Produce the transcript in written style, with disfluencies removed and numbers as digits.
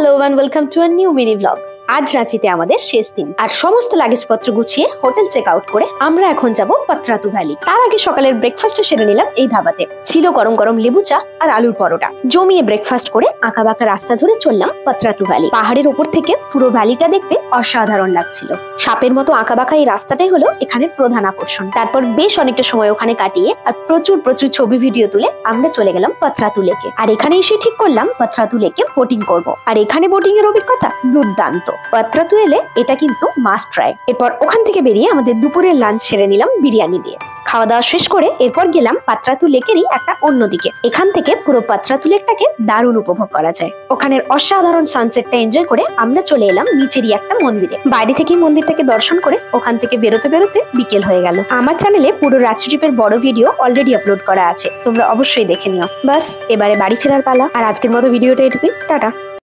Hello and welcome to a new mini blog. আজ রাঁচিতে আমাদের শেষ দিন, আর সমস্ত লাগেজপত্র গুছিয়ে হোটেল চেক আউট করে আমরা এখন যাব পাত্রাতু ভ্যালি। তার আগে সকালের ব্রেকফাস্টে সেরে নিলাম এই ধাবাতে। ছিল গরম গরম লেবু চা আর আলুর পরোটা। জমিয়ে ব্রেকফাস্ট করে আঁকা বাঁকা রাস্তা ধরে চললাম পাত্রাতু ভ্যালি। পাহাড়ের ওপর থেকে পুরো ভ্যালিটা দেখতে অসাধারণ লাগছিল। সাপের মতো আঁকা বাঁকা এই রাস্তাটাই হলো এখানের প্রধান আকর্ষণ। তারপর বেশ অনেকটা সময় ওখানে কাটিয়ে আর প্রচুর ছবি ভিডিও তুলে আমরা চলে গেলাম পাত্রাতু লেকে। আর এখানে এসে ঠিক করলাম পাত্রাতু লেকে বোটিং করব। আর এখানে বোটিং এর অভিজ্ঞতা দুর্দান্ত। পাত্রাতু এলে এটা কিন্তু মাস্ট ট্রাই। এরপর ওখান থেকে বেরিয়ে আমাদের দুপুরের লাঞ্চ সেরে নিলাম বিরিয়ানি দিয়ে। খাওয়া দাওয়া শেষ করে এরপর গেলাম পাত্রাতু লেকেরই একটা অন্যদিকে। এখান থেকে পুরো পাত্রাতু লেকটাকে দারুণ উপভোগ করা যায়। ওখানের অসাধারণ সানসেটটা এনজয় করে আমরা চলে এলাম নিচেরই একটা মন্দিরে। বাইরে থেকে মন্দিরটাকে দর্শন করে ওখান থেকে বেরোতে বেরোতে বিকেল হয়ে গেল। আমার চ্যানেলে পুরো রাঁচি ট্রিপের বড় ভিডিও অলরেডি আপলোড করা আছে, তোমরা অবশ্যই দেখে নিও। বাস এবারে বাড়ি ফেরার পালা। আর আজকের মতো ভিডিওটা এটুকুই। টাটা।